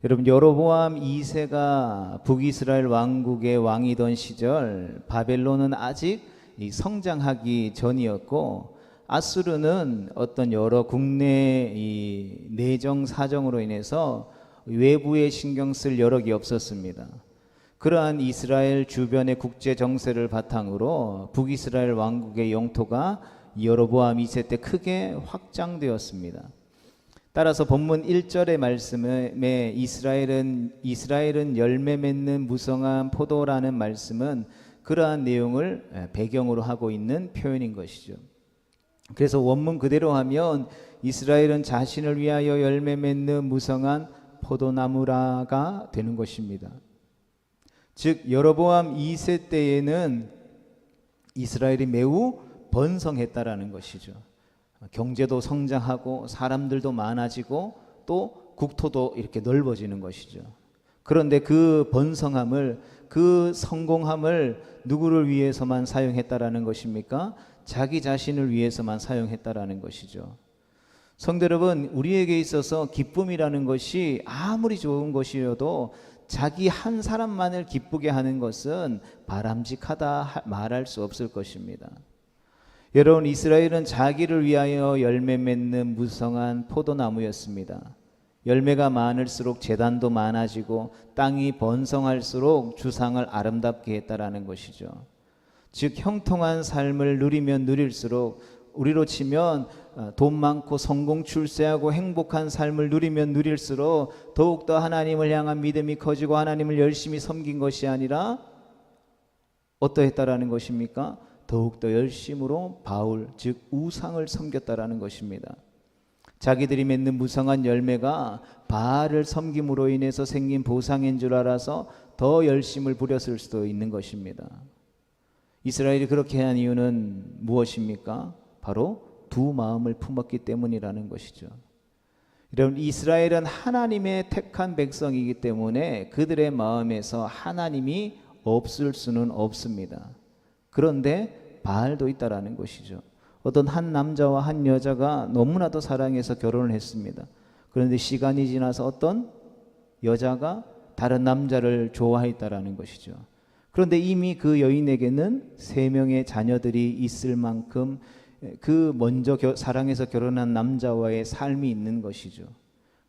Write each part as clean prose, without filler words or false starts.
여러분, 여로보암 2세가 북이스라엘 왕국의 왕이던 시절 바벨론은 아직 성장하기 전이었고, 아수르는 어떤 여러 국내 이 내정 사정으로 인해서 외부에 신경 쓸 여력이 없었습니다. 그러한 이스라엘 주변의 국제 정세를 바탕으로 북이스라엘 왕국의 영토가 여로보암 2세 때 크게 확장되었습니다. 따라서 본문 1절의 말씀에 이스라엘은 열매 맺는 무성한 포도라는 말씀은 그러한 내용을 배경으로 하고 있는 표현인 것이죠. 그래서 원문 그대로 하면 이스라엘은 자신을 위하여 열매 맺는 무성한 포도나무라가 되는 것입니다. 즉 여로보암 2세 때에는 이스라엘이 매우 번성했다라는 것이죠. 경제도 성장하고 사람들도 많아지고 또 국토도 이렇게 넓어지는 것이죠. 그런데 그 번성함을, 그 성공함을 누구를 위해서만 사용했다라는 것입니까? 자기 자신을 위해서만 사용했다라는 것이죠. 성도 여러분, 우리에게 있어서 기쁨이라는 것이 아무리 좋은 것이어도 자기 한 사람만을 기쁘게 하는 것은 바람직하다 말할 수 없을 것입니다. 여러분, 이스라엘은 자기를 위하여 열매 맺는 무성한 포도나무였습니다. 열매가 많을수록 재단도 많아지고 땅이 번성할수록 주상을 아름답게 했다라는 것이죠. 즉 형통한 삶을 누리면 누릴수록, 우리로 치면 돈 많고 성공 출세하고 행복한 삶을 누리면 누릴수록 더욱더 하나님을 향한 믿음이 커지고 하나님을 열심히 섬긴 것이 아니라 어떠했다라는 것입니까? 더욱더 열심으로 바울, 즉 우상을 섬겼다라는 것입니다. 자기들이 맺는 무성한 열매가 바알을 섬김으로 인해서 생긴 보상인 줄 알아서 더 열심을 부렸을 수도 있는 것입니다. 이스라엘이 그렇게 한 이유는 무엇입니까? 바로 두 마음을 품었기 때문이라는 것이죠. 여러분, 이스라엘은 하나님의 택한 백성이기 때문에 그들의 마음에서 하나님이 없을 수는 없습니다. 그런데 바알도 있다라는 것이죠. 어떤 한 남자와 한 여자가 너무나도 사랑해서 결혼을 했습니다. 그런데 시간이 지나서 어떤 여자가 다른 남자를 좋아했다라는 것이죠. 그런데 이미 그 여인에게는 3명의 자녀들이 있을 만큼 그 먼저 사랑해서 결혼한 남자와의 삶이 있는 것이죠.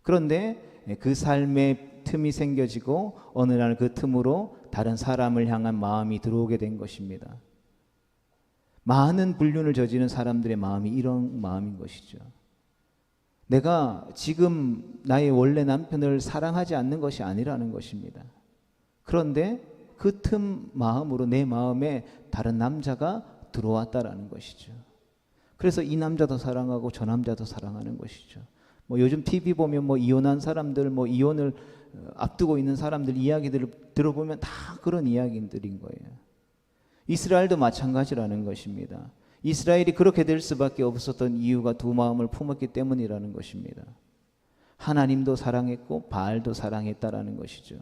그런데 그 삶에 틈이 생겨지고 어느 날 그 틈으로 다른 사람을 향한 마음이 들어오게 된 것입니다. 많은 불륜을 저지른 사람들의 마음이 이런 마음인 것이죠. 내가 지금 나의 원래 남편을 사랑하지 않는 것이 아니라는 것입니다. 그런데 그 틈 마음으로 내 마음에 다른 남자가 들어왔다라는 것이죠. 그래서 이 남자도 사랑하고 저 남자도 사랑하는 것이죠. 요즘 TV 보면 이혼한 사람들, 이혼을 앞두고 있는 사람들 이야기들을 들어보면 다 그런 이야기들인 거예요. 이스라엘도 마찬가지라는 것입니다. 이스라엘이 그렇게 될 수밖에 없었던 이유가 두 마음을 품었기 때문이라는 것입니다. 하나님도 사랑했고 바알도 사랑했다라는 것이죠.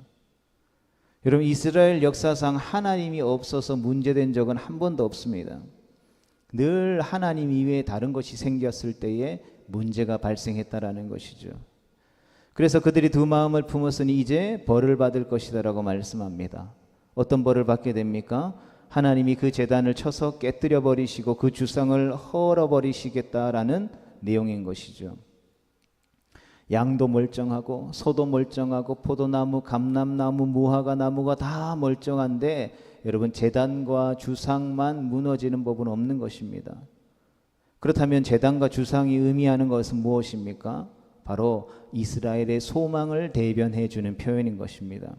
여러분, 이스라엘 역사상 하나님이 없어서 문제된 적은 한 번도 없습니다. 늘 하나님 이외에 다른 것이 생겼을 때에 문제가 발생했다라는 것이죠. 그래서 그들이 두 마음을 품었으니 이제 벌을 받을 것이다라고 말씀합니다. 어떤 벌을 받게 됩니까? 하나님이 그 제단을 쳐서 깨뜨려 버리시고 그 주상을 헐어 버리시겠다라는 내용인 것이죠. 양도 멀쩡하고 소도 멀쩡하고 포도나무, 감람나무, 무화과 나무가 다 멀쩡한데 여러분, 제단과 주상만 무너지는 법은 없는 것입니다. 그렇다면 제단과 주상이 의미하는 것은 무엇입니까? 바로 이스라엘의 소망을 대변해 주는 표현인 것입니다.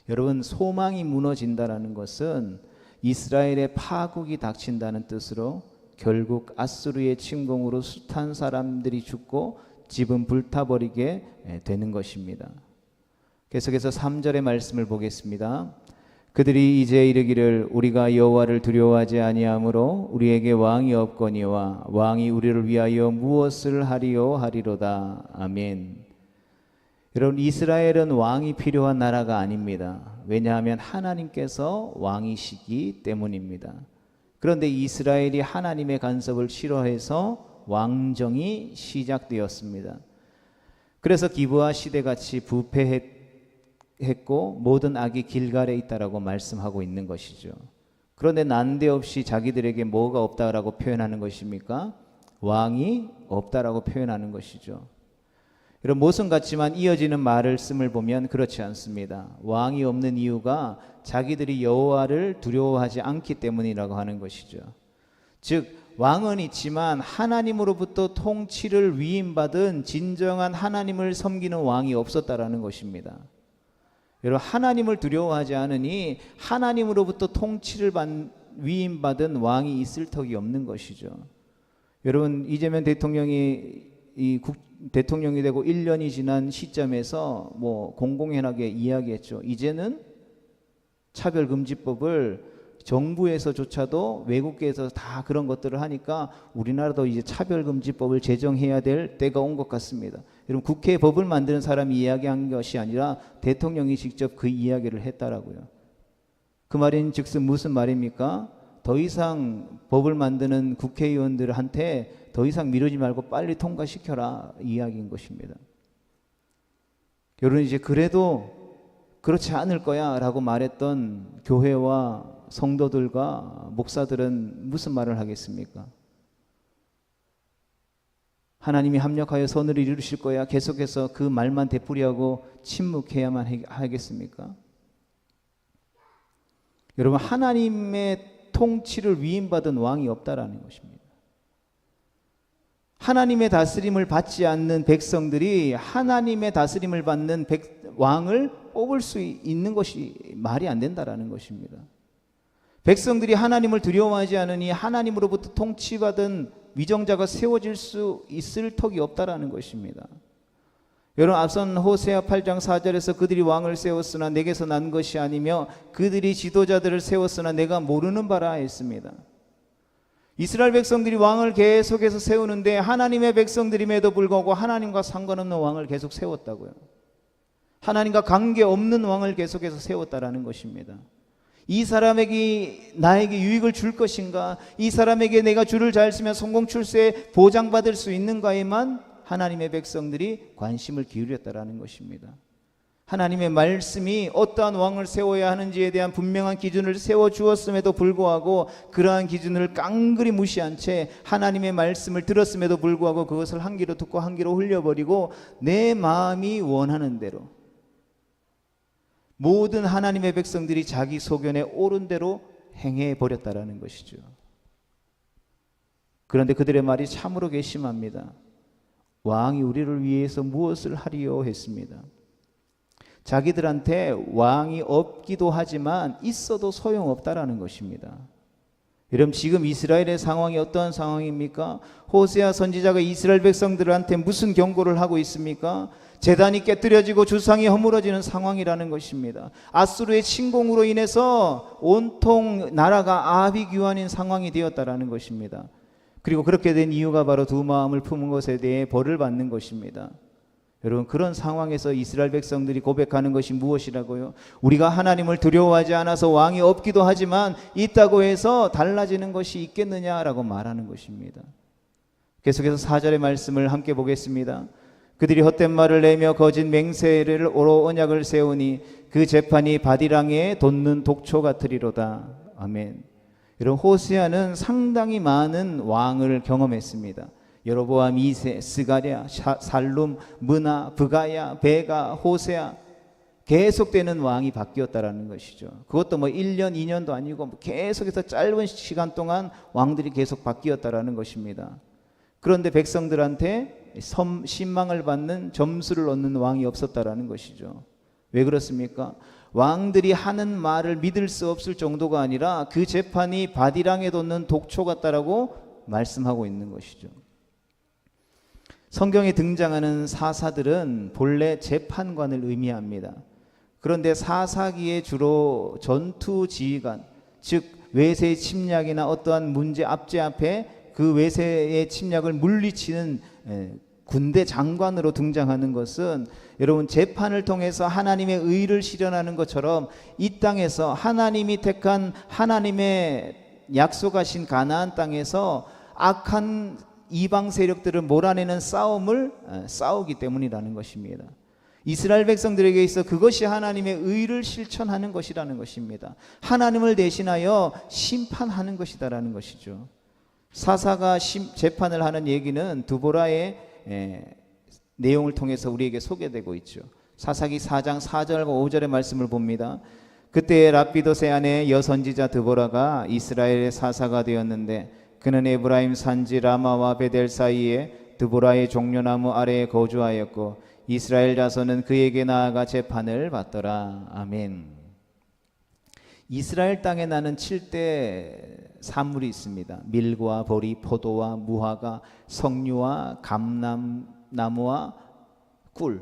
여러분, 소망이 무너진다는 것은 이스라엘의 파국이 닥친다는 뜻으로 결국 아수르의 침공으로 숱한 사람들이 죽고 집은 불타버리게 되는 것입니다. 계속해서 3절의 말씀을 보겠습니다. 그들이 이제 이르기를 우리가 여호와를 두려워하지 아니하므로 우리에게 왕이 없거니와 왕이 우리를 위하여 무엇을 하리요 하리로다. 아멘. 여러분, 이스라엘은 왕이 필요한 나라가 아닙니다. 왜냐하면 하나님께서 왕이시기 때문입니다. 그런데 이스라엘이 하나님의 간섭을 싫어해서 왕정이 시작되었습니다. 그래서 기브아 시대같이 했고 모든 악이 길갈에 있다라고 말씀하고 있는 것이죠. 그런데 난데없이 자기들에게 뭐가 없다라고 표현하는 것입니까? 왕이 없다라고 표현하는 것이죠. 이런 모순 같지만 이어지는 말씀을 보면 그렇지 않습니다. 왕이 없는 이유가 자기들이 여호와를 두려워하지 않기 때문이라고 하는 것이죠. 즉 왕은 있지만 하나님으로부터 통치를 위임받은 진정한 하나님을 섬기는 왕이 없었다라는 것입니다. 여러분, 하나님을 두려워하지 않으니 하나님으로부터 통치를 위임받은 왕이 있을 턱이 없는 것이죠. 여러분, 이재명 대통령이 대통령이 되고 1년이 지난 시점에서 공공연하게 이야기했죠. 이제는 차별금지법을 정부에서조차도 외국계에서 다 그런 것들을 하니까 우리나라도 이제 차별금지법을 제정해야 될 때가 온 것 같습니다. 여러분, 국회에 법을 만드는 사람이 이야기한 것이 아니라 대통령이 직접 그 이야기를 했다라고요. 그 말인 즉슨 무슨 말입니까? 더 이상 법을 만드는 국회의원들한테 더 이상 미루지 말고 빨리 통과시켜라 이야기인 것입니다. 여러분, 이제 그래도 그렇지 않을 거야 라고 말했던 교회와 성도들과 목사들은 무슨 말을 하겠습니까? 하나님이 합력하여 선을 이루실 거야 계속해서 그 말만 되풀이하고 침묵해야만 하겠습니까? 여러분, 하나님의 통치를 위임받은 왕이 없다라는 것입니다. 하나님의 다스림을 받지 않는 백성들이 하나님의 다스림을 받는 왕을 뽑을 수 있는 것이 말이 안 된다라는 것입니다. 백성들이 하나님을 두려워하지 않으니 하나님으로부터 통치받은 위정자가 세워질 수 있을 턱이 없다라는 것입니다. 여러분, 앞선 호세아 8장 4절에서 그들이 왕을 세웠으나 내게서 난 것이 아니며 그들이 지도자들을 세웠으나 내가 모르는 바라 했습니다. 이스라엘 백성들이 왕을 계속해서 세우는데 하나님의 백성들임에도 불구하고 하나님과 상관없는 왕을 계속 세웠다고요. 하나님과 관계없는 왕을 계속해서 세웠다라는 것입니다. 이 사람에게 나에게 유익을 줄 것인가? 이 사람에게 내가 줄을 잘 쓰면 성공 출세에 보장받을 수 있는가에만 하나님의 백성들이 관심을 기울였다라는 것입니다. 하나님의 말씀이 어떠한 왕을 세워야 하는지에 대한 분명한 기준을 세워주었음에도 불구하고 그러한 기준을 깡그리 무시한 채 하나님의 말씀을 들었음에도 불구하고 그것을 한 귀로 듣고 한 귀로 흘려버리고 내 마음이 원하는 대로 모든 하나님의 백성들이 자기 소견에 옳은 대로 행해버렸다라는 것이죠. 그런데 그들의 말이 참으로 괘씸합니다. 왕이 우리를 위해서 무엇을 하리요 했습니다. 자기들한테 왕이 없기도 하지만 있어도 소용없다라는 것입니다. 여러분, 지금 이스라엘의 상황이 어떠한 상황입니까? 호세아 선지자가 이스라엘 백성들한테 무슨 경고를 하고 있습니까? 제단이 깨뜨려지고 주상이 허물어지는 상황이라는 것입니다. 아수르의 침공으로 인해서 온통 나라가 아비규환인 상황이 되었다라는 것입니다. 그리고 그렇게 된 이유가 바로 두 마음을 품은 것에 대해 벌을 받는 것입니다. 여러분, 그런 상황에서 이스라엘 백성들이 고백하는 것이 무엇이라고요? 우리가 하나님을 두려워하지 않아서 왕이 없기도 하지만 있다고 해서 달라지는 것이 있겠느냐라고 말하는 것입니다. 계속해서 4절의 말씀을 함께 보겠습니다. 그들이 헛된 말을 내며 거짓 맹세를 오로 언약을 세우니 그 재판이 바디랑에 돋는 독초 같으리로다. 아멘. 여러분, 호세아는 상당히 많은 왕을 경험했습니다. 여로보암 2세, 스가랴, 살룸, 므나, 브가야, 베가, 호세아, 계속되는 왕이 바뀌었다라는 것이죠. 그것도 1년, 2년도 아니고 계속해서 짧은 시간 동안 왕들이 계속 바뀌었다라는 것입니다. 그런데 백성들한테 신망을 받는 점수를 얻는 왕이 없었다라는 것이죠. 왜 그렇습니까? 왕들이 하는 말을 믿을 수 없을 정도가 아니라 그 재판이 바디랑에 돋는 독초 같다라고 말씀하고 있는 것이죠. 성경에 등장하는 사사들은 본래 재판관을 의미합니다. 그런데 사사기에 주로 전투 지휘관, 즉 외세의 침략이나 어떠한 문제 압제 앞에 그 외세의 침략을 물리치는 군대 장관으로 등장하는 것은 여러분, 재판을 통해서 하나님의 의를 실현하는 것처럼 이 땅에서 하나님이 택한 하나님의 약속하신 가나안 땅에서 악한 이방 세력들을 몰아내는 싸움을 싸우기 때문이라는 것입니다. 이스라엘 백성들에게 있어 그것이 하나님의 의를 실천하는 것이라는 것입니다. 하나님을 대신하여 심판하는 것이다라는 것이죠. 사사가 재판을 하는 얘기는 드보라의 내용을 통해서 우리에게 소개되고 있죠. 사사기 4장 4절과 5절의 말씀을 봅니다. 그때 랍비돗의 아내 여선지자 드보라가 이스라엘의 사사가 되었는데 그는 에브라임 산지 라마와 베델 사이에 드보라의 종려나무 아래에 거주하였고 이스라엘 자손은 그에게 나아가 재판을 받더라. 아멘. 이스라엘 땅에 나는 7대 산물이 있습니다. 밀과 보리, 포도와 무화과, 석류와 감람나무와 꿀.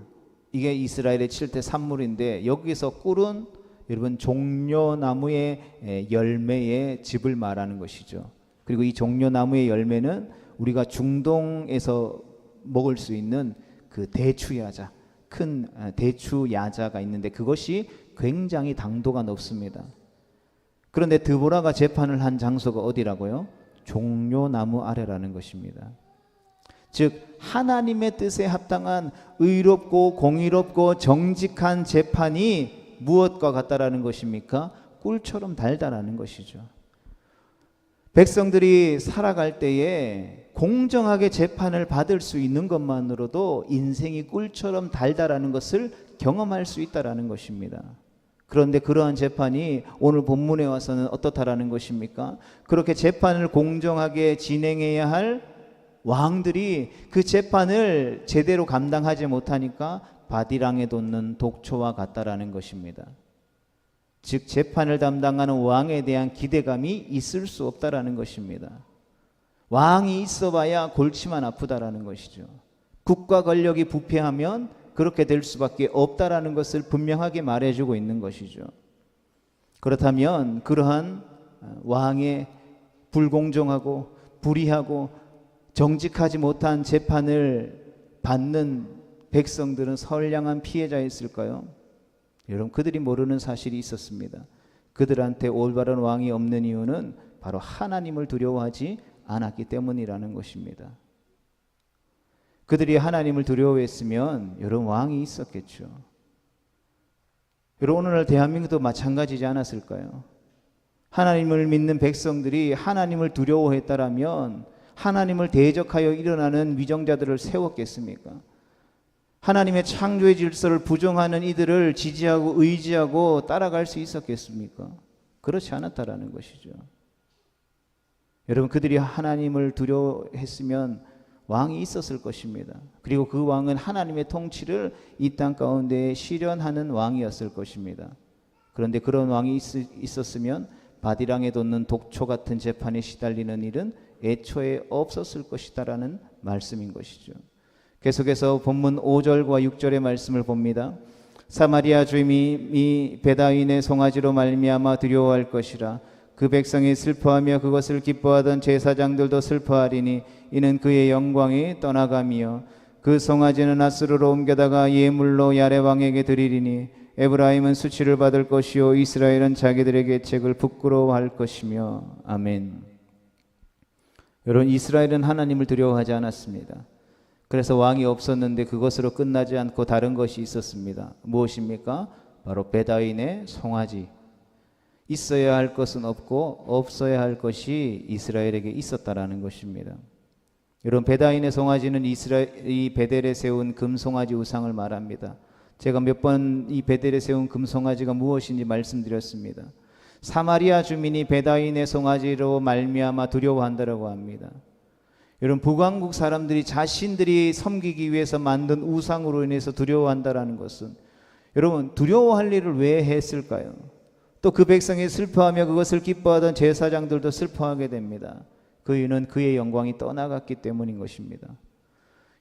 이게 이스라엘의 7대 산물인데 여기서 꿀은 여러분 종려나무의 열매의 즙을 말하는 것이죠. 그리고 이 종려나무의 열매는 우리가 중동에서 먹을 수 있는 그 대추야자, 큰 대추야자가 있는데 그것이 굉장히 당도가 높습니다. 그런데 드보라가 재판을 한 장소가 어디라고요? 종려나무 아래라는 것입니다. 즉 하나님의 뜻에 합당한 의롭고 공의롭고 정직한 재판이 무엇과 같다라는 것입니까? 꿀처럼 달다라는 것이죠. 백성들이 살아갈 때에 공정하게 재판을 받을 수 있는 것만으로도 인생이 꿀처럼 달다라는 것을 경험할 수 있다라는 것입니다. 그런데 그러한 재판이 오늘 본문에 와서는 어떻다라는 것입니까? 그렇게 재판을 공정하게 진행해야 할 왕들이 그 재판을 제대로 감당하지 못하니까 바디랑에 돋는 독초와 같다라는 것입니다. 즉 재판을 담당하는 왕에 대한 기대감이 있을 수 없다라는 것입니다. 왕이 있어봐야 골치만 아프다라는 것이죠. 국가 권력이 부패하면 그렇게 될 수밖에 없다라는 것을 분명하게 말해주고 있는 것이죠. 그렇다면 그러한 왕의 불공정하고 불의하고 정직하지 못한 재판을 받는 백성들은 선량한 피해자였을까요? 여러분 그들이 모르는 사실이 있었습니다. 그들한테 올바른 왕이 없는 이유는 바로 하나님을 두려워하지 않았기 때문이라는 것입니다. 그들이 하나님을 두려워했으면 여러분 왕이 있었겠죠. 여러분 오늘날 대한민국도 마찬가지지 않았을까요? 하나님을 믿는 백성들이 하나님을 두려워했다라면 하나님을 대적하여 일어나는 위정자들을 세웠겠습니까? 하나님의 창조의 질서를 부정하는 이들을 지지하고 의지하고 따라갈 수 있었겠습니까? 그렇지 않았다라는 것이죠. 여러분 그들이 하나님을 두려워했으면 왕이 있었을 것입니다. 그리고 그 왕은 하나님의 통치를 이 땅 가운데 실현하는 왕이었을 것입니다. 그런데 그런 왕이 있었으면 바디랑에 돋는 독초 같은 재판에 시달리는 일은 애초에 없었을 것이다라는 말씀인 것이죠. 계속해서 본문 5절과 6절의 말씀을 봅니다. 사마리아 주민이 베다윈의 송아지로 말미암아 두려워할 것이라. 그 백성이 슬퍼하며 그것을 기뻐하던 제사장들도 슬퍼하리니 이는 그의 영광이 떠나가며 그 송아지는 아수르로 옮겨다가 예물로 야레 왕에게 드리리니 에브라임은 수치를 받을 것이요 이스라엘은 자기들의 계책을 부끄러워할 것이며. 아멘. 여러분 이스라엘은 하나님을 두려워하지 않았습니다. 그래서 왕이 없었는데 그것으로 끝나지 않고 다른 것이 있었습니다. 무엇입니까? 바로 베다윈의 송아지. 있어야 할 것은 없고 없어야 할 것이 이스라엘에게 있었다라는 것입니다. 여러분 베다윈의 송아지는 이 베델에 세운 금송아지 우상을 말합니다. 제가 몇 번 이 베델에 세운 금송아지가 무엇인지 말씀드렸습니다. 사마리아 주민이 베다윈의 송아지로 말미암아 두려워한다라고 합니다. 여러분 북왕국 사람들이 자신들이 섬기기 위해서 만든 우상으로 인해서 두려워한다라는 것은 여러분 두려워할 일을 왜 했을까요? 또 그 백성이 슬퍼하며 그것을 기뻐하던 제사장들도 슬퍼하게 됩니다. 그 이유는 그의 영광이 떠나갔기 때문인 것입니다.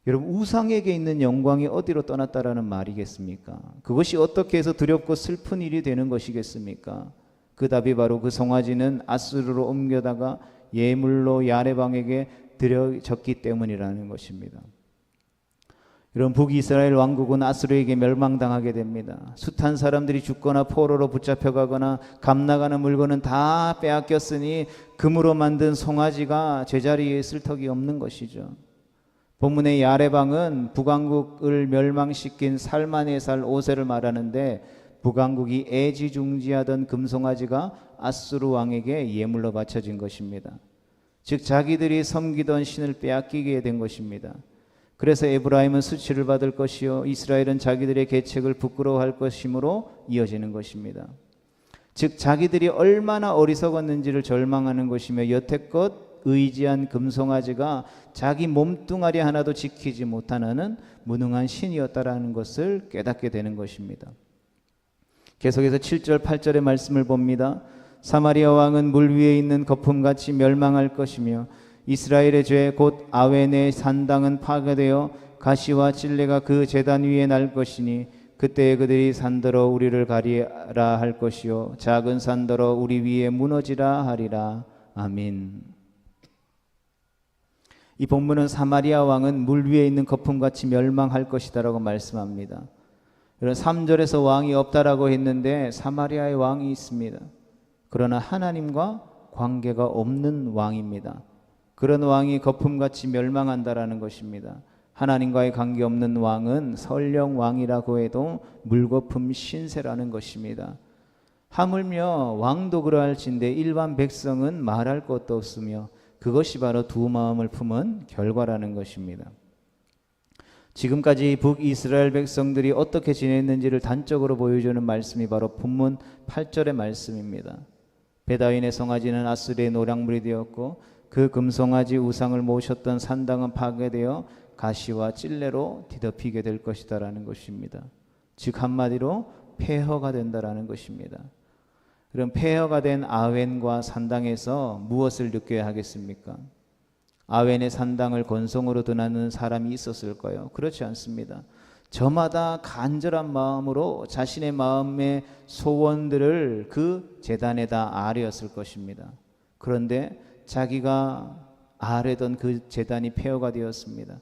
여러분 우상에게 있는 영광이 어디로 떠났다라는 말이겠습니까? 그것이 어떻게 해서 두렵고 슬픈 일이 되는 것이겠습니까? 그 답이 바로 그 송아지는 아수르로 옮겨다가 예물로 야레방에게 드려졌기 때문이라는 것입니다. 여러분 북이스라엘 왕국은 아수르에게 멸망당하게 됩니다. 숱한 사람들이 죽거나 포로로 붙잡혀가거나 감나가는 물건은 다 빼앗겼으니 금으로 만든 송아지가 제자리에 있을 턱이 없는 것이죠. 본문의 야레방은 북왕국을 멸망시킨 살만에살 5세를 말하는데, 북왕국이 애지중지하던 금송아지가 아수르 왕에게 예물로 바쳐진 것입니다. 즉 자기들이 섬기던 신을 빼앗기게 된 것입니다. 그래서 에브라임은 수치를 받을 것이요 이스라엘은 자기들의 계책을 부끄러워할 것이므로 이어지는 것입니다. 즉 자기들이 얼마나 어리석었는지를 절망하는 것이며, 여태껏 의지한 금송아지가 자기 몸뚱아리 하나도 지키지 못하는 무능한 신이었다라는 것을 깨닫게 되는 것입니다. 계속해서 7절 8절의 말씀을 봅니다. 사마리아 왕은 물 위에 있는 거품같이 멸망할 것이며 이스라엘의 죄 곧 아웬의 산당은 파괴되어 가시와 찔레가 그 제단 위에 날 것이니 그때에 그들이 산더러 우리를 가리라 할 것이요 작은 산더러 우리 위에 무너지라 하리라. 아멘. 이 본문은 사마리아 왕은 물 위에 있는 거품같이 멸망할 것이다 라고 말씀합니다. 3절에서 왕이 없다라고 했는데 사마리아의 왕이 있습니다. 그러나 하나님과 관계가 없는 왕입니다. 그런 왕이 거품같이 멸망한다라는 것입니다. 하나님과의 관계없는 왕은 설령 왕이라고 해도 물거품 신세라는 것입니다. 하물며 왕도 그러할진대 일반 백성은 말할 것도 없으며 그것이 바로 두 마음을 품은 결과라는 것입니다. 지금까지 북이스라엘 백성들이 어떻게 지냈는지를 단적으로 보여주는 말씀이 바로 본문 8절의 말씀입니다. 베다윈의 송아지는 아수르의 노략물이 되었고 그 금송아지 우상을 모셨던 산당은 파괴되어 가시와 찔레로 뒤덮이게 될 것이다 라는 것입니다. 즉 한마디로 폐허가 된다라는 것입니다. 그럼 폐허가 된 아웬과 산당에서 무엇을 느껴야 하겠습니까? 아웬의 산당을 건성으로 드나드는 사람이 있었을까요? 그렇지 않습니다. 저마다 간절한 마음으로 자신의 마음의 소원들을 그 제단에다 아뢰었을 것입니다. 그런데 자기가 아뢰던 그 제단이 폐허가 되었습니다.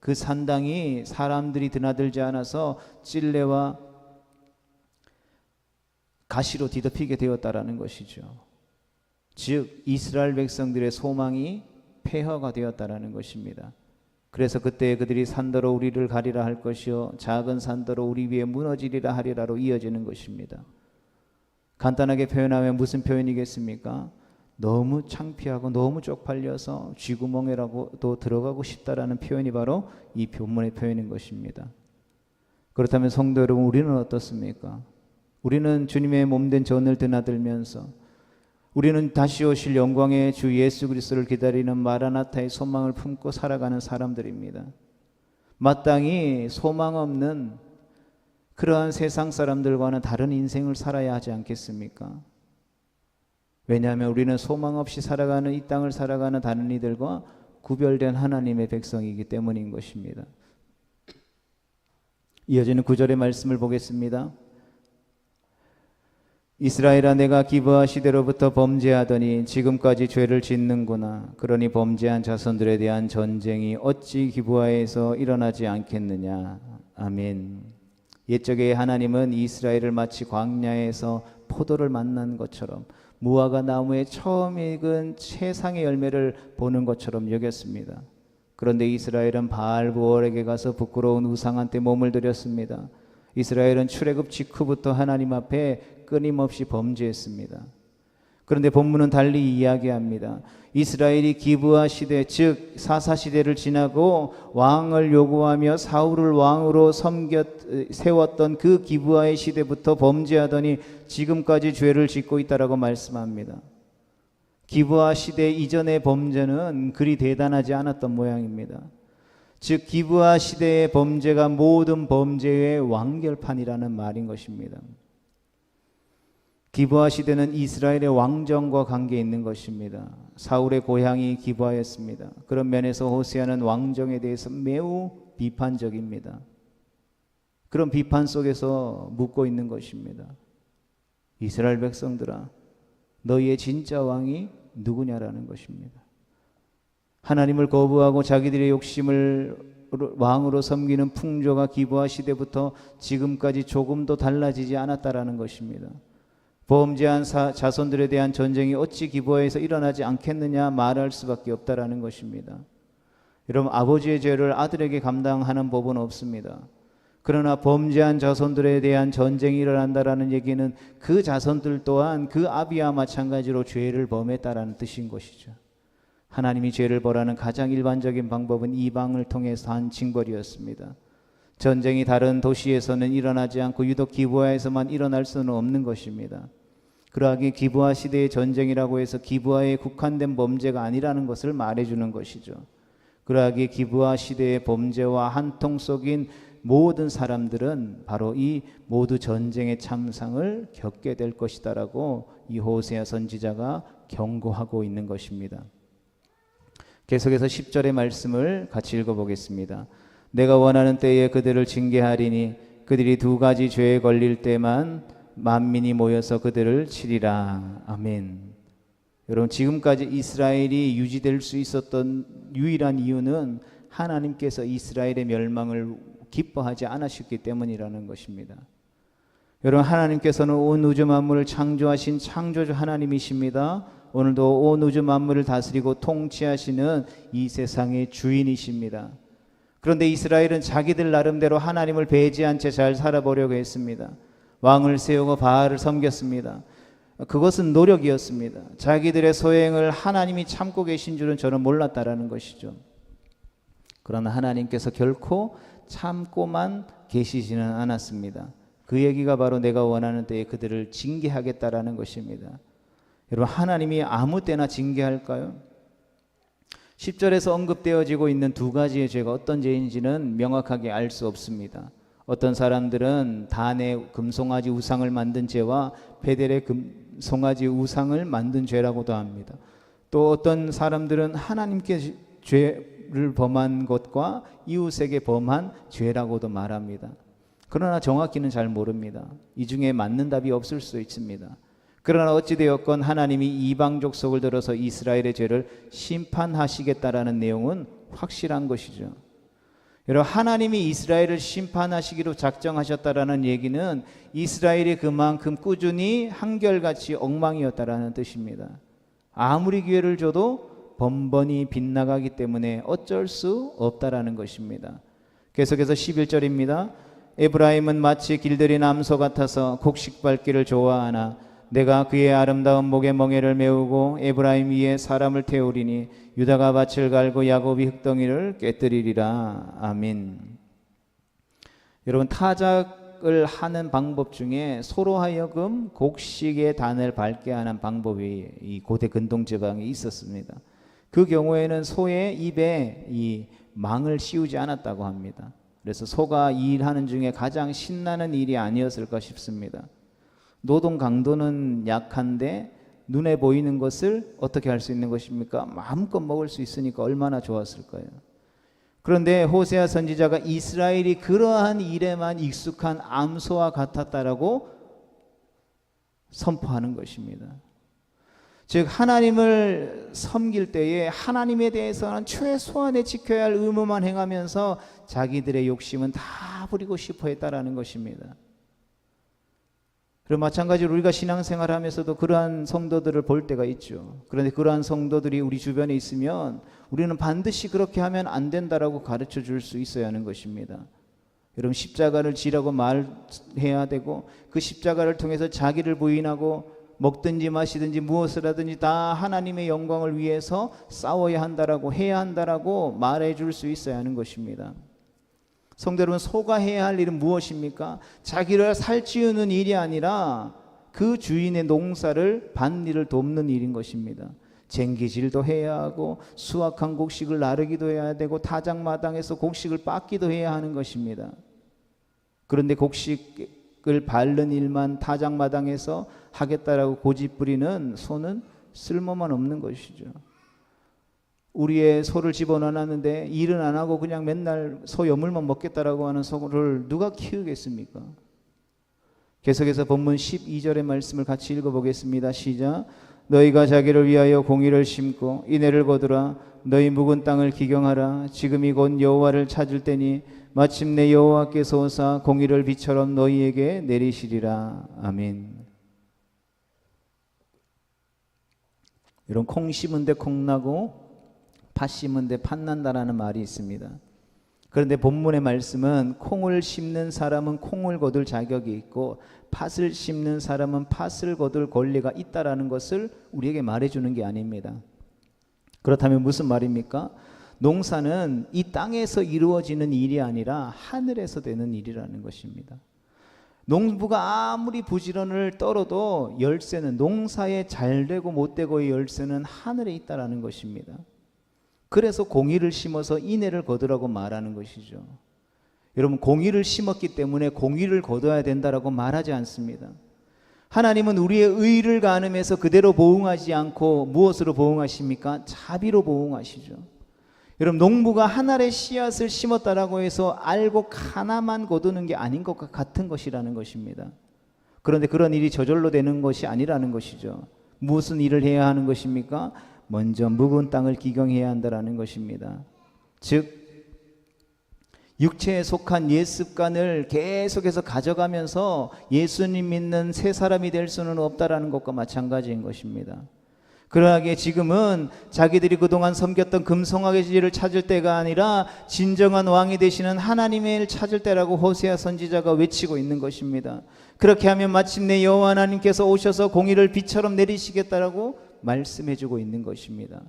그 산당이 사람들이 드나들지 않아서 찔레와 가시로 뒤덮이게 되었다라는 것이죠. 즉 이스라엘 백성들의 소망이 폐허가 되었다라는 것입니다. 그래서 그때 그들이 산더러 우리를 가리라 할 것이요 작은 산더러 우리 위에 무너지리라 하리라로 이어지는 것입니다. 간단하게 표현하면 무슨 표현이겠습니까? 너무 창피하고 너무 쪽팔려서 쥐구멍에라도 들어가고 싶다라는 표현이 바로 이 본문의 표현인 것입니다. 그렇다면 성도 여러분, 우리는 어떻습니까? 우리는 주님의 몸된 전을 드나들면서 우리는 다시 오실 영광의 주 예수 그리스도를 기다리는 마라나타의 소망을 품고 살아가는 사람들입니다. 마땅히 소망 없는 그러한 세상 사람들과는 다른 인생을 살아야 하지 않겠습니까? 왜냐하면 우리는 소망 없이 살아가는 이 땅을 살아가는 다른 이들과 구별된 하나님의 백성이기 때문인 것입니다. 이어지는 9절의 말씀을 보겠습니다. 이스라엘아 내가 기브아 시대로부터 범죄하더니 지금까지 죄를 짓는구나. 그러니 범죄한 자손들에 대한 전쟁이 어찌 기브아에서 일어나지 않겠느냐. 아멘. 옛적에 하나님은 이스라엘을 마치 광야에서 포도를 만난 것처럼 무화과 나무에 처음 익은 최상의 열매를 보는 것처럼 여겼습니다. 그런데 이스라엘은 바알브올에게 가서 부끄러운 우상한테 몸을 들였습니다. 이스라엘은 출애굽 직후부터 하나님 앞에 끊임없이 범죄했습니다. 그런데 본문은 달리 이야기합니다. 이스라엘이 기브아 시대, 즉 사사시대를 지나고 왕을 요구하며 사울을 왕으로 세웠던 그 기브아의 시대부터 범죄하더니 지금까지 죄를 짓고 있다라고 말씀합니다. 기브아 시대 이전의 범죄는 그리 대단하지 않았던 모양입니다. 즉 기브아 시대의 범죄가 모든 범죄의 완결판이라는 말인 것입니다. 기브아 시대는 이스라엘의 왕정과 관계 있는 것입니다. 사울의 고향이 기브아였습니다. 그런 면에서 호세아는 왕정에 대해서 매우 비판적입니다. 그런 비판 속에서 묻고 있는 것입니다. 이스라엘 백성들아, 너희의 진짜 왕이 누구냐라는 것입니다. 하나님을 거부하고 자기들의 욕심을 왕으로 섬기는 풍조가 기브아 시대부터 지금까지 조금도 달라지지 않았다라는 것입니다. 범죄한 자손들에 대한 전쟁이 어찌 기브아에서 일어나지 않겠느냐 말할 수밖에 없다라는 것입니다. 여러분, 아버지의 죄를 아들에게 감당하는 법은 없습니다. 그러나 범죄한 자손들에 대한 전쟁이 일어난다라는 얘기는 그 자손들 또한 그 아비와 마찬가지로 죄를 범했다라는 뜻인 것이죠. 하나님이 죄를 벌하는 가장 일반적인 방법은 이방을 통해서 한 징벌이었습니다. 전쟁이 다른 도시에서는 일어나지 않고 유독 기브아에서만 일어날 수는 없는 것입니다. 그러하기에 기브아 시대의 전쟁이라고 해서 기브아에 국한된 범죄가 아니라는 것을 말해주는 것이죠. 그러하기에 기브아 시대의 범죄와 한통속인 모든 사람들은 바로 이 모두 전쟁의 참상을 겪게 될 것이다라고 이 호세아 선지자가 경고하고 있는 것입니다. 계속해서 10절의 말씀을 같이 읽어보겠습니다. 내가 원하는 때에 그들을 징계하리니 그들이 두 가지 죄에 걸릴 때만 만민이 모여서 그들을 치리라. 아멘. 여러분, 지금까지 이스라엘이 유지될 수 있었던 유일한 이유는 하나님께서 이스라엘의 멸망을 기뻐하지 않으셨기 때문이라는 것입니다. 여러분, 하나님께서는 온 우주 만물을 창조하신 창조주 하나님이십니다. 오늘도 온 우주 만물을 다스리고 통치하시는 이 세상의 주인이십니다. 그런데 이스라엘은 자기들 나름대로 하나님을 배제한 채 잘 살아보려고 했습니다. 왕을 세우고 바알을 섬겼습니다. 그것은 노력이었습니다. 자기들의 소행을 하나님이 참고 계신 줄은 저는 몰랐다라는 것이죠. 그러나 하나님께서 결코 참고만 계시지는 않았습니다. 그 얘기가 바로 내가 원하는 때에 그들을 징계하겠다라는 것입니다. 여러분, 하나님이 아무 때나 징계할까요? 10절에서 언급되어지고 있는 두 가지의 죄가 어떤 죄인지는 명확하게 알 수 없습니다. 어떤 사람들은 단의 금송아지 우상을 만든 죄와 베델의 금송아지 우상을 만든 죄라고도 합니다. 또 어떤 사람들은 하나님께 죄를 범한 것과 이웃에게 범한 죄라고도 말합니다. 그러나 정확히는 잘 모릅니다. 이 중에 맞는 답이 없을 수 있습니다. 그러나 어찌되었건 하나님이 이방 족속을 들어서 이스라엘의 죄를 심판하시겠다라는 내용은 확실한 것이죠. 여러분, 하나님이 이스라엘을 심판하시기로 작정하셨다라는 얘기는 이스라엘이 그만큼 꾸준히 한결같이 엉망이었다라는 뜻입니다. 아무리 기회를 줘도 번번이 빗나가기 때문에 어쩔 수 없다라는 것입니다. 계속해서 11절입니다. 에브라임은 마치 길들이 남소 같아서 곡식 밟기를 좋아하나 내가 그의 아름다운 목에 멍에를 메우고 에브라임 위에 사람을 태우리니 유다가 밭을 갈고 야곱이 흙덩이를 깨뜨리리라. 아멘. 여러분, 타작을 하는 방법 중에 소로 하여금 곡식의 단을 밟게 하는 방법이 이 고대 근동 지방에 있었습니다. 그 경우에는 소의 입에 이 망을 씌우지 않았다고 합니다. 그래서 소가 일하는 중에 가장 신나는 일이 아니었을까 싶습니다. 노동 강도는 약한데 눈에 보이는 것을 어떻게 할 수 있는 것입니까? 마음껏 먹을 수 있으니까 얼마나 좋았을까요? 그런데 호세아 선지자가 이스라엘이 그러한 일에만 익숙한 암소와 같았다라고 선포하는 것입니다. 즉, 하나님을 섬길 때에 하나님에 대해서는 최소한의 지켜야 할 의무만 행하면서 자기들의 욕심은 다 부리고 싶어 했다라는 것입니다. 그리고 마찬가지로 우리가 신앙생활 하면서도 그러한 성도들을 볼 때가 있죠. 그런데 그러한 성도들이 우리 주변에 있으면 우리는 반드시 그렇게 하면 안 된다라고 가르쳐 줄 수 있어야 하는 것입니다. 여러분, 십자가를 지라고 말해야 되고 그 십자가를 통해서 자기를 부인하고 먹든지 마시든지 무엇을 하든지 다 하나님의 영광을 위해서 싸워야 한다라고 해야 한다라고 말해 줄 수 있어야 하는 것입니다. 성도 여러분, 소가 해야 할 일은 무엇입니까? 자기를 살찌우는 일이 아니라 그 주인의 농사를 밭일을 돕는 일인 것입니다. 쟁기질도 해야 하고 수확한 곡식을 나르기도 해야 되고 타작마당에서 곡식을 빻기도 해야 하는 것입니다. 그런데 곡식을 밟는 일만 타작마당에서 하겠다라고 고집부리는 소는 쓸모만 없는 것이죠. 우리의 소를 집어넣었는데 일은 안 하고 그냥 맨날 소 여물만 먹겠다라고 하는 소를 누가 키우겠습니까? 계속해서 본문 12절의 말씀을 같이 읽어보겠습니다. 시작. 너희가 자기를 위하여 공의를 심고 인애를 거두라. 너희 묵은 땅을 기경하라. 지금이 곧 여호와를 찾을 때니 마침내 여호와께서 오사 공의를 비처럼 너희에게 내리시리라. 아멘. 이런 콩 심은 데 콩 나고 팥 심은 데 팥난다라는 말이 있습니다. 그런데 본문의 말씀은 콩을 심는 사람은 콩을 거둘 자격이 있고 팥을 심는 사람은 팥을 거둘 권리가 있다라는 것을 우리에게 말해주는 게 아닙니다. 그렇다면 무슨 말입니까? 농사는 이 땅에서 이루어지는 일이 아니라 하늘에서 되는 일이라는 것입니다. 농부가 아무리 부지런을 떨어도 열쇠는, 농사에 잘 되고 못 되고의 열쇠는 하늘에 있다라는 것입니다. 그래서 공의를 심어서 인애를 거두라고 말하는 것이죠. 여러분, 공의를 심었기 때문에 공의를 거둬야 된다라고 말하지 않습니다. 하나님은 우리의 의를 가늠해서 그대로 보응하지 않고 무엇으로 보응하십니까? 자비로 보응하시죠. 여러분, 농부가 한 알의 씨앗을 심었다라고 해서 알고 하나만 거두는 게 아닌 것과 같은 것이라는 것입니다. 그런데 그런 일이 저절로 되는 것이 아니라는 것이죠. 무슨 일을 해야 하는 것입니까? 먼저 묵은 땅을 기경해야 한다라는 것입니다. 즉 육체에 속한 옛 습관을 계속해서 가져가면서 예수님 믿는 새 사람이 될 수는 없다라는 것과 마찬가지인 것입니다. 그러하기에 지금은 자기들이 그동안 섬겼던 금송아지 지를 찾을 때가 아니라 진정한 왕이 되시는 하나님을 찾을 때라고 호세아 선지자가 외치고 있는 것입니다. 그렇게 하면 마침내 여호와 하나님께서 오셔서 공의를 비처럼 내리시겠다라고 말씀해주고 있는 것입니다.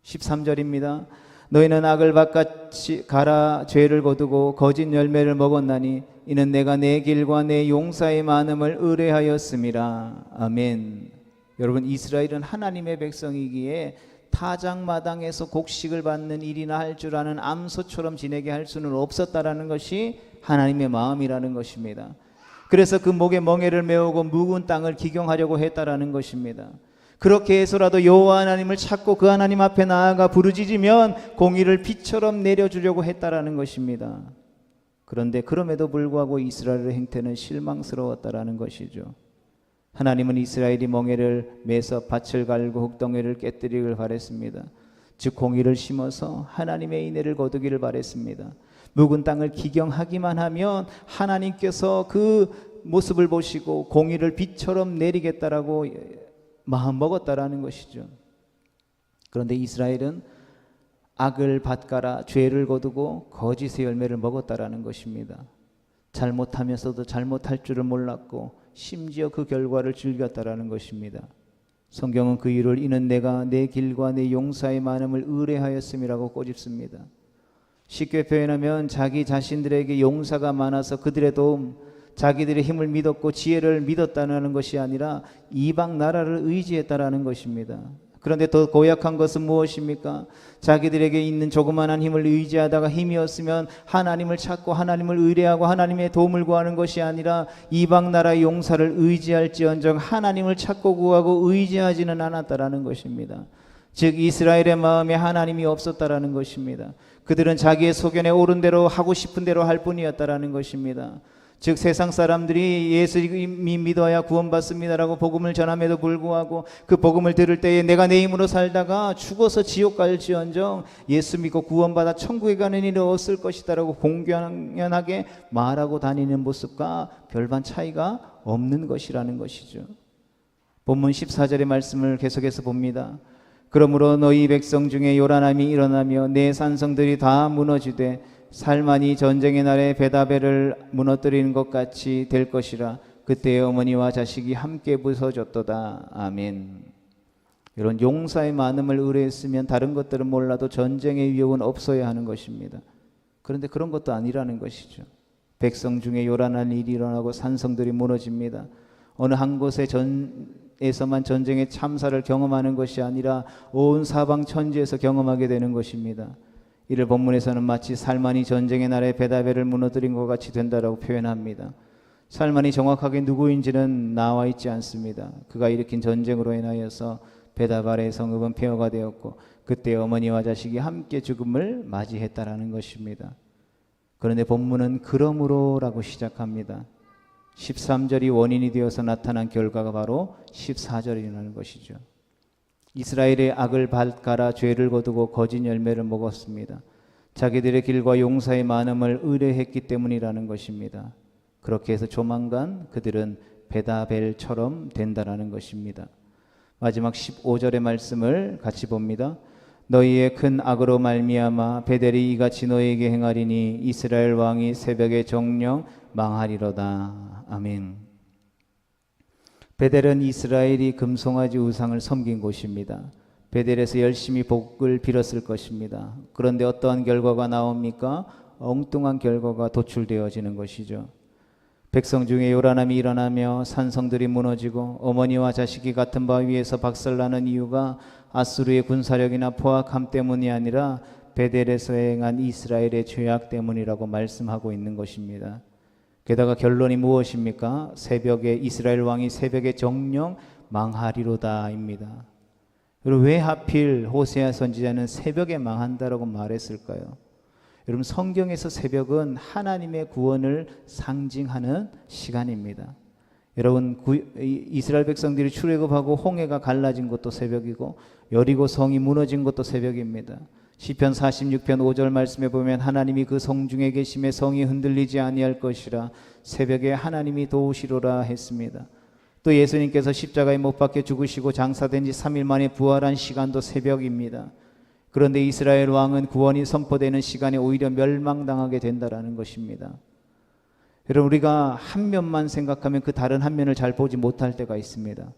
13절입니다. 너희는 악을 밭같이 갈아 죄를 거두고 거짓 열매를 먹었나니 이는 내가 내 길과 내 용사의 많음을 의뢰하였음이라. 아멘. 여러분, 이스라엘은 하나님의 백성이기에 타작마당에서 곡식을 받는 일이나 할 줄 아는 암소처럼 지내게 할 수는 없었다라는 것이 하나님의 마음이라는 것입니다. 그래서 그 목에 멍에를 메우고 묵은 땅을 기경하려고 했다라는 것입니다. 그렇게 해서라도 여호와 하나님을 찾고 그 하나님 앞에 나아가 부르짖으면 공의를 비처럼 내려주려고 했다라는 것입니다. 그런데 그럼에도 불구하고 이스라엘의 행태는 실망스러웠다라는 것이죠. 하나님은 이스라엘이 멍에를 매서 밭을 갈고 흙덩이를 깨뜨리기를 바랬습니다. 즉 공의를 심어서 하나님의 인애를 거두기를 바랬습니다. 묵은 땅을 기경하기만 하면 하나님께서 그 모습을 보시고 공의를 비처럼 내리겠다라고 마음 먹었다라는 것이죠. 그런데 이스라엘은 악을 밭갈아 죄를 거두고 거짓의 열매를 먹었다라는 것입니다. 잘못하면서도 잘못할 줄을 몰랐고 심지어 그 결과를 즐겼다라는 것입니다. 성경은 그 일을 이는 내가 내 길과 내 용사의 많음을 의뢰하였음이라고 꼬집습니다. 쉽게 표현하면 자기 자신들에게 용사가 많아서 그들의 도움, 자기들의 힘을 믿었고 지혜를 믿었다는 것이 아니라 이방 나라를 의지했다라는 것입니다. 그런데 더 고약한 것은 무엇입니까? 자기들에게 있는 조그만한 힘을 의지하다가 힘이 없으면 하나님을 찾고 하나님을 의뢰하고 하나님의 도움을 구하는 것이 아니라 이방 나라의 용사를 의지할지언정 하나님을 찾고 구하고 의지하지는 않았다라는 것입니다. 즉 이스라엘의 마음에 하나님이 없었다라는 것입니다. 그들은 자기의 소견에 옳은 대로 하고 싶은 대로 할 뿐이었다라는 것입니다. 즉 세상 사람들이 예수님이 믿어야 구원받습니다라고 복음을 전함에도 불구하고 그 복음을 들을 때에 내가 내 힘으로 살다가 죽어서 지옥 갈지언정 예수 믿고 구원받아 천국에 가는 일이 없을 것이다라고 공견하게 말하고 다니는 모습과 별반 차이가 없는 것이라는 것이죠. 본문 14절의 말씀을 계속해서 봅니다. 그러므로 너희 백성 중에 요란함이 일어나며 내 산성들이 다 무너지되 살만이 전쟁의 날에 베다벨을 무너뜨리는 것 같이 될 것이라. 그때 어머니와 자식이 함께 부서졌도다. 아멘. 이런 용사의 많음을 의뢰했으면 다른 것들은 몰라도 전쟁의 위협은 없어야 하는 것입니다. 그런데 그런 것도 아니라는 것이죠. 백성 중에 요란한 일이 일어나고 산성들이 무너집니다. 어느 한 곳에 에서만 전쟁의 참사를 경험하는 것이 아니라 온 사방 천지에서 경험하게 되는 것입니다. 이를 본문에서는 마치 살만이 전쟁의 날에 베다벨을 무너뜨린 것 같이 된다라고 표현합니다. 살만이 정확하게 누구인지는 나와 있지 않습니다. 그가 일으킨 전쟁으로 인하여서 베다벨의 성읍은 폐허가 되었고 그때 어머니와 자식이 함께 죽음을 맞이했다라는 것입니다. 그런데 본문은 그러므로라고 시작합니다. 13절이 원인이 되어서 나타난 결과가 바로 14절이라는 것이죠. 이스라엘의 악을 밭갈아 죄를 거두고 거짓 열매를 먹었습니다. 자기들의 길과 용사의 많음을 의뢰했기 때문이라는 것입니다. 그렇게 해서 조만간 그들은 베다벨처럼 된다라는 것입니다. 마지막 15절의 말씀을 같이 봅니다. 너희의 큰 악으로 말미암아 베델이 이같이 너희에게 행하리니 이스라엘 왕이 새벽에 정령 망하리로다. 아멘. 베델은 이스라엘이 금송아지 우상을 섬긴 곳입니다. 베델에서 열심히 복을 빌었을 것입니다. 그런데 어떠한 결과가 나옵니까? 엉뚱한 결과가 도출되어지는 것이죠. 백성 중에 요란함이 일어나며 산성들이 무너지고 어머니와 자식이 같은 바위 위에서 박살나는 이유가 아수르의 군사력이나 포악함 때문이 아니라 베델에서 행한 이스라엘의 죄악 때문이라고 말씀하고 있는 것입니다. 게다가 결론이 무엇입니까? 새벽에 이스라엘 왕이 새벽에 정령 망하리로다입니다. 여러분, 왜 하필 호세아 선지자는 새벽에 망한다라고 말했을까요? 여러분, 성경에서 새벽은 하나님의 구원을 상징하는 시간입니다. 여러분, 이스라엘 백성들이 출애굽하고 홍해가 갈라진 것도 새벽이고 여리고 성이 무너진 것도 새벽입니다. 시편 46편 5절 말씀에 보면 하나님이 그 성 중에 계심에 성이 흔들리지 아니할 것이라 새벽에 하나님이 도우시로라 했습니다. 또 예수님께서 십자가에 못 박혀 죽으시고 장사된 지 3일 만에 부활한 시간도 새벽입니다. 그런데 이스라엘 왕은 구원이 선포되는 시간에 오히려 멸망당하게 된다라는 것입니다. 여러분, 우리가 한 면만 생각하면 그 다른 한 면을 잘 보지 못할 때가 있습니다.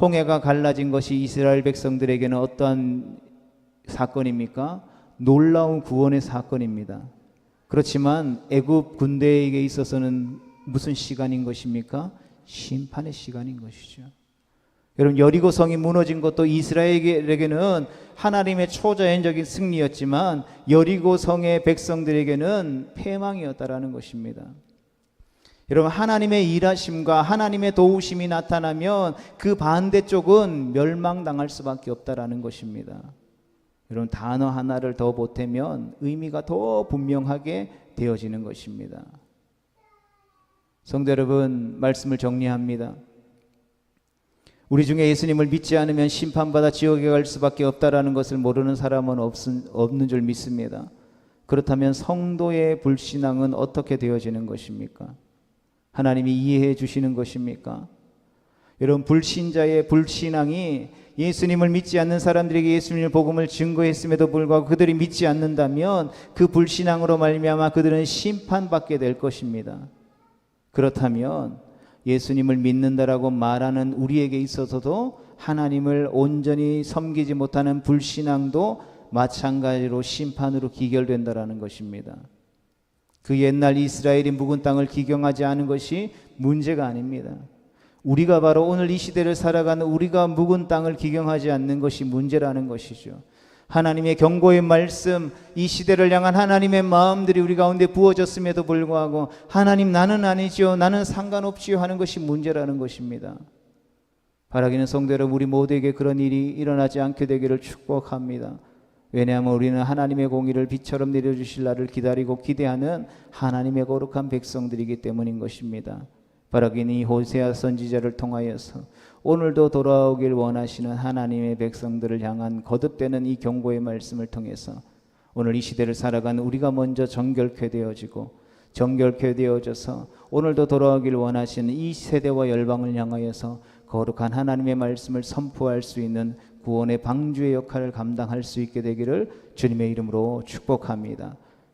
홍해가 갈라진 것이 이스라엘 백성들에게는 어떠한 사건입니까? 놀라운 구원의 사건입니다. 그렇지만 애굽 군대에게 있어서는 무슨 시간인 것입니까? 심판의 시간인 것이죠. 여러분, 여리고 성이 무너진 것도 이스라엘에게는 하나님의 초자연적인 승리였지만 여리고 성의 백성들에게는 패망이었다라는 것입니다. 여러분, 하나님의 일하심과 하나님의 도우심이 나타나면 그 반대쪽은 멸망당할 수밖에 없다라는 것입니다. 여러분, 단어 하나를 더 보태면 의미가 더 분명하게 되어지는 것입니다. 성도 여러분, 말씀을 정리합니다. 우리 중에 예수님을 믿지 않으면 심판받아 지옥에 갈 수밖에 없다라는 것을 모르는 사람은 없는 줄 믿습니다. 그렇다면 성도의 불신앙은 어떻게 되어지는 것입니까? 하나님이 이해해 주시는 것입니까? 여러분, 불신자의 불신앙이 예수님을 믿지 않는 사람들에게 예수님의 복음을 증거했음에도 불구하고 그들이 믿지 않는다면 그 불신앙으로 말미암아 그들은 심판받게 될 것입니다. 그렇다면 예수님을 믿는다라고 말하는 우리에게 있어서도 하나님을 온전히 섬기지 못하는 불신앙도 마찬가지로 심판으로 기결된다라는 것입니다. 그 옛날 이스라엘이 묵은 땅을 기경하지 않은 것이 문제가 아닙니다. 우리가 바로 오늘 이 시대를 살아가는 우리가 묵은 땅을 기경하지 않는 것이 문제라는 것이죠. 하나님의 경고의 말씀, 이 시대를 향한 하나님의 마음들이 우리 가운데 부어졌음에도 불구하고 하나님, 나는 아니지요, 나는 상관없지요 하는 것이 문제라는 것입니다. 바라기는 성도 여러분, 우리 모두에게 그런 일이 일어나지 않게 되기를 축복합니다. 왜냐하면 우리는 하나님의 공의를 비처럼 내려주실 날을 기다리고 기대하는 하나님의 거룩한 백성들이기 때문인 것입니다. 바라기는 이 호세아 선지자를 통하여서 오늘도 돌아오길 원하시는 하나님의 백성들을 향한 거듭되는 이 경고의 말씀을 통해서 오늘 이 시대를 살아가는 우리가 먼저 정결케 되어져서 오늘도 돌아오길 원하시는 이 세대와 열방을 향하여서 거룩한 하나님의 말씀을 선포할 수 있는 구원의 방주의 역할을 감당할 수 있게 되기를 주님의 이름으로 축복합니다.